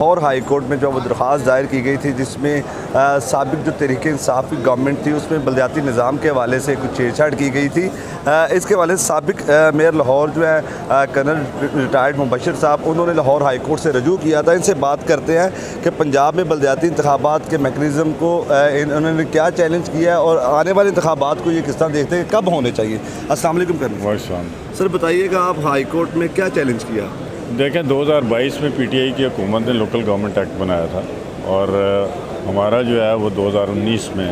और high court में जो वो दरख्वास्त दायर की गई थी जिसमें साबिक जो तहरीक इंसाफ की गवर्नमेंट थी उसमें बलदियाती निज़ाम के हवाले से कुछ छेड़छाड़ की गई थी। इसके हवाले से साबिक मेयर लाहौर जो है कर्नल रिटायर्ड मुबशर साहब, उन्होंने लाहौर हाई कोर्ट से रजू किया था। इनसे बात करते हैं कि पंजाब में बलदियाती इंतखाबात के मैकेनिज़्म को उन्होंने क्या चैलेंज किया है और आने वाले इंतखाबात को ये किस तरह देखते हैं, कब होने चाहिए। अस्सलाम वालेकुम कर्नल सर, बताइएगा आप हाई कोर्ट में क्या चैलेंज किया? देखें, 2022 में पीटीआई की हुकूमत ने लोकल गवर्नमेंट एक्ट बनाया था और हमारा जो है वो 2019 में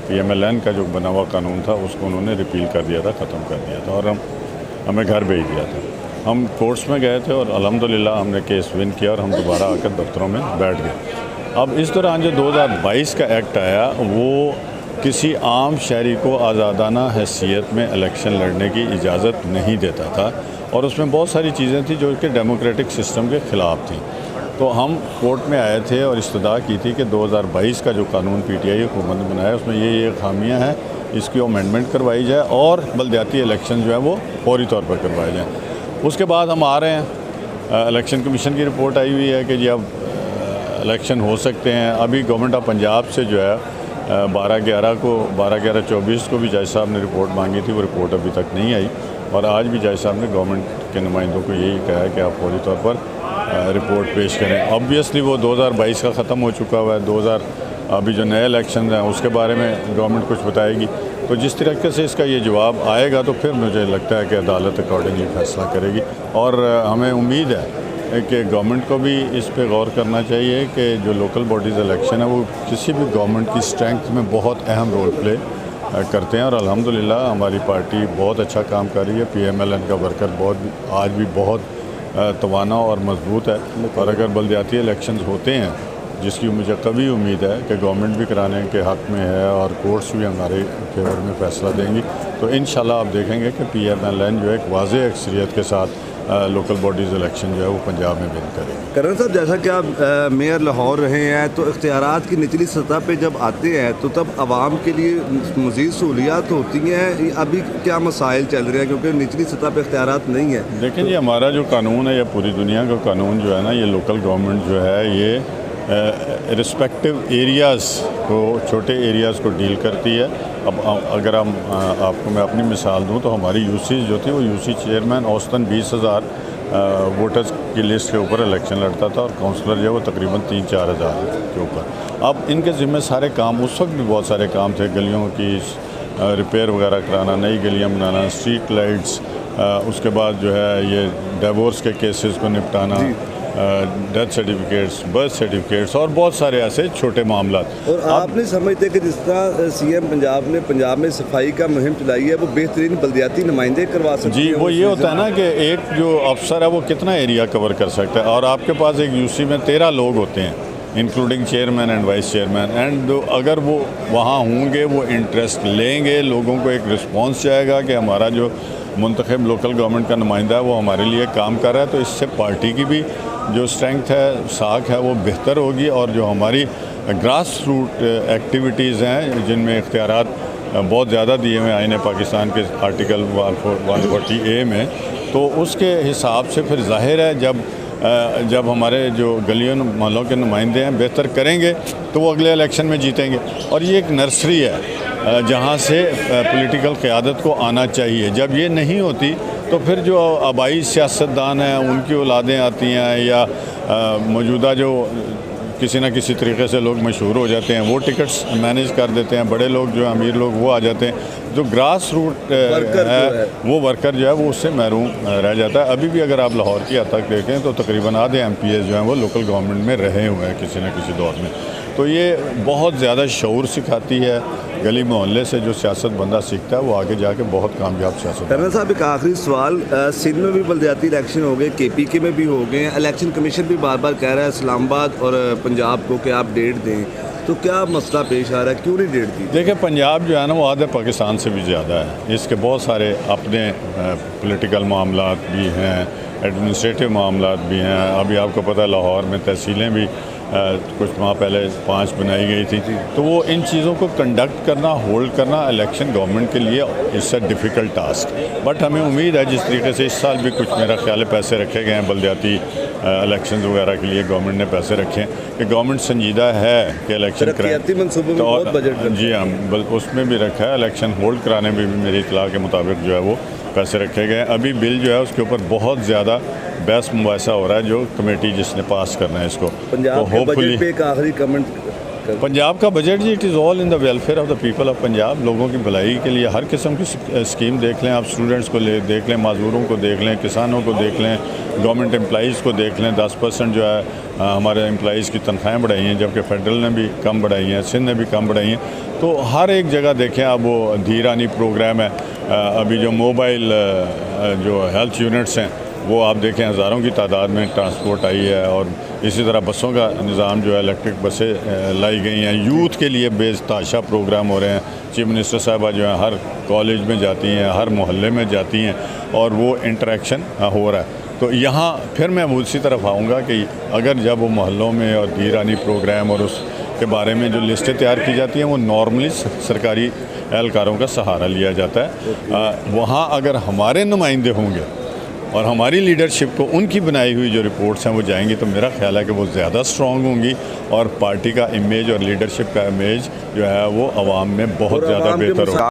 पीएमएलएन का जो बना हुआ कानून था उसको उन्होंने रिपील कर दिया था, ख़त्म कर दिया था और हमें घर भेज दिया था। हम कोर्ट्स में गए थे और अल्हम्दुलिल्लाह हमने केस विन किया और हम दोबारा आकर दफ्तरों में बैठ गए। अब इस दौरान जो 2022 का एक्ट आया वो किसी आम शहरी को आज़ादाना हैसियत में इलेक्शन लड़ने की इजाज़त नहीं देता था और उसमें बहुत सारी चीज़ें थी जो कि डेमोक्रेटिक सिस्टम के ख़िलाफ़ थी। तो हम कोर्ट में आए थे और इस्तदा की थी कि 2022 का जो कानून पीटीआई हुकूमत ने बनाया उसमें ये खामियां हैं, इसकी अमेंडमेंट करवाई जाए और बलदियाती इलेक्शन जो है वो फौरी तौर पर करवाए जाएँ। उसके बाद हम आ रहे हैं, इलेक्शन कमीशन की रिपोर्ट आई हुई है कि जी अब इलेक्शन हो सकते हैं। अभी गवर्नमेंट ऑफ पंजाब से जो है 12/11/24 को भी जज साहब ने रिपोर्ट मांगी थी, वो रिपोर्ट अभी तक नहीं आई और आज भी जज साहब ने गवर्नमेंट के नुमाइंदों को यही कहा है कि आप फौरी तौर पर रिपोर्ट पेश करें। ऑब्वियसली वो 2022 का ख़त्म हो चुका हुआ है, अभी जो नए इलेक्शन हैं उसके बारे में गवर्नमेंट कुछ बताएगी। तो जिस तरीके से इसका ये जवाब आएगा तो फिर मुझे लगता है कि अदालत अकॉर्डिंगली फैसला करेगी और हमें उम्मीद है कि गवर्नमेंट को भी इस पे गौर करना चाहिए कि जो लोकल बॉडीज़ इलेक्शन है वो किसी भी गवर्नमेंट की स्ट्रेंथ में बहुत अहम रोल प्ले करते हैं और अल्हम्दुलिल्लाह हमारी पार्टी बहुत अच्छा काम कर रही है। पीएमएलएन का वर्कर आज भी बहुत तवाना और मजबूत है और अगर बलदियाती इलेक्शंस होते हैं जिसकी मुझे कभी उम्मीद है कि गवर्नमेंट भी कराने के हक़ में है और कोर्ट्स भी हमारे फेवर में फ़ैसला देंगी, तो इंशाल्लाह आप देखेंगे कि पीएमएलएन जो है एक वाज़ेह अक्सरियत के साथ लोकल बॉडीज़ इलेक्शन जो है वो पंजाब में विन करेंगे। कर्नल साहब, जैसा कि आप मेयर लाहौर रहे हैं तो इख्तियारात की निचली सतह पे जब आते हैं तो तब आवाम के लिए मज़ीद सहूलियात होती हैं। अभी क्या मसाइल चल रहे हैं क्योंकि निचली सतह पे इख्तियारात नहीं है? देखिए जी, हमारा जो कानून है या पूरी दुनिया का कानून जो है ना, ये लोकल गवर्नमेंट जो है ये रिस्पेक्टिव एरियाज़ को, छोटे एरियाज़ को डील करती है। अब अगर आपको मैं अपनी मिसाल दूं तो हमारी यूसी जो थी वो यूसी चेयरमैन औसतन 20,000 वोटर्स की लिस्ट के ऊपर इलेक्शन लड़ता था और काउंसलर जो है वो तकरीबन 3-4 हज़ार के ऊपर। अब इनके ज़िम्मे सारे काम, उस वक्त भी बहुत सारे काम थे, गलियों की रिपेयर वगैरह कराना, नई गलियाँ बनाना, स्ट्रीट लाइट्स, उसके बाद जो है ये डिवोर्स के केसेस को निपटाना, डेथ सर्टिफिकेट्स, बर्थ सर्टिफिकेट्स और बहुत सारे ऐसे छोटे मामला। और आपने समझते कि जिस तरह सीएम पंजाब ने पंजाब में सफाई का मुहिम चलाई है वो बेहतरीन बलदियाती नुमाइंदे करवा सकते हैं? जी, वो ये होता है ना कि एक जो अफसर है वो कितना एरिया कवर कर सकता है और आपके पास एक यूसी में 13 लोग होते हैं including chairman and vice chairman, and अगर वो वहाँ होंगे, वो इंटरेस्ट लेंगे, लोगों को एक रिस्पॉन्स जाएगा कि हमारा जो मुंतखब लोकल गवर्नमेंट का नुमाइंदा है वो हमारे लिए काम कर रहा है, तो इससे पार्टी की भी जो स्ट्रेंथ है, साख है, वो बेहतर होगी और जो हमारी ग्रास रूट एक्टिविटीज़ हैं जिनमें इख्तियारात बहुत ज़्यादा दिए हुए आईन पाकिस्तान के आर्टिकल 140A में, तो उसके हिसाब से फिर जाहिर है जब हमारे जो गलियों मोहल्लों के नुमाइंदे हैं बेहतर करेंगे तो वो अगले इलेक्शन में जीतेंगे। और ये एक नर्सरी है जहाँ से पॉलिटिकल क़यादत को आना चाहिए। जब ये नहीं होती तो फिर जो आबाई सियासतदान हैं उनकी औलादें आती हैं या मौजूदा जो किसी न किसी तरीके से लोग मशहूर हो जाते हैं वो टिकट्स मैनेज कर देते हैं, बड़े लोग जो अमीर लोग वो आ जाते हैं, जो ग्रास रूट है वो वर्कर जो है वो उससे महरूम रह जाता है। अभी भी अगर आप लाहौर की हद तक देखें तो तकरीबन आधे MPs जो हैं वो लोकल गवर्नमेंट में रहे हुए हैं किसी न किसी दौर में, तो ये बहुत ज़्यादा शऊर सिखाती है। गली मोहल्ले से जो सियासत बंदा सीखता है वो आगे जाके बहुत कामयाब सियासत। कर्नल साहब, एक आखिरी सवाल, सिंध में भी बलदियाती इलेक्शन हो गए, KPK में भी हो गए, इलेक्शन कमीशन भी बार बार कह रहा है इस्लामाबाद और पंजाब को कि आप डेट दें, तो क्या मसला पेश आ रहा है, क्यों नहीं डेट दी? देखिए, पंजाब जो है ना वो आधे पाकिस्तान से भी ज़्यादा है, इसके बहुत सारे अपने पॉलिटिकल मामलात भी हैं एडमिनिस्ट्रेटिव मामला भी हैं। अभी आपको पता है लाहौर में तहसीलें भी कुछ माह पहले 5 बनाई गई थी, तो वो इन चीज़ों को कंडक्ट करना, होल्ड करना इलेक्शन गवर्नमेंट के लिए it's a difficult task. But हमें उम्मीद है जिस तरीके से इस साल भी कुछ मेरा ख्याल है पैसे रखे गए हैं बल्दियाती इलेक्शन वगैरह के लिए, गवर्नमेंट ने पैसे रखे हैं कि गवर्नमेंट संजीदा है कि इलेक्शन कराए। तो और बजट जी हाँ, उसमें भी रखा है, इलेक्शन होल्ड कराने में भी मेरी इतला के मुताबिक जो है वो पैसे रखे गए हैं। अभी बिल जो है उसके ऊपर बहुत ज़्यादा बहस मुबासा हो रहा है, जो कमेटी जिसने पास करना है इसको। पंजाब के बजट पे एक आखिरी कमेंट। पंजाब का बजट जी, it is all in the welfare of the people of Punjab. लोगों की भलाई के लिए हर किस्म की स्कीम देख लें आप, स्टूडेंट्स को देख लें, मजदूरों को देख लें, किसानों को देख लें, गवर्नमेंट एम्प्लॉइज़ को देख लें। 10% जो है हमारे एम्प्लॉइज़ की तनख्वाहें बढ़ाई हैं, जबकि फेडरल ने भी कम बढ़ाई हैं, सिंध ने भी कम बढ़ाई हैं। तो हर एक जगह देखें आप, वो धीरानी प्रोग्राम है, अभी जो मोबाइल जो हेल्थ यूनिट्स हैं वो आप देखें हज़ारों की तादाद में ट्रांसपोर्ट आई है, और इसी तरह बसों का निज़ाम जो है, इलेक्ट्रिक बसें लाई गई हैं। यूथ के लिए बेताशा प्रोग्राम हो रहे हैं। चीफ मिनिस्टर साहबा जो है हर कॉलेज में जाती हैं, हर मोहल्ले में जाती हैं, और वो इंटरेक्शन हो रहा है। तो यहाँ फिर मैं उसी तरफ आऊँगा कि अगर जब वो मोहल्लों में और धीरानी प्रोग्राम और उसके बारे में जो लिस्टें तैयार की जाती हैं, वो नॉर्मली सरकारी एहलकारों का सहारा लिया जाता है। वहाँ अगर हमारे नुमाइंदे होंगे और हमारी लीडरशिप को उनकी बनाई हुई जो रिपोर्ट्स हैं वो जाएंगी, तो मेरा ख्याल है कि वो ज़्यादा स्ट्रॉन्ग होंगी, और पार्टी का इमेज और लीडरशिप का इमेज जो है वो आवाम में बहुत ज़्यादा बेहतर होगा।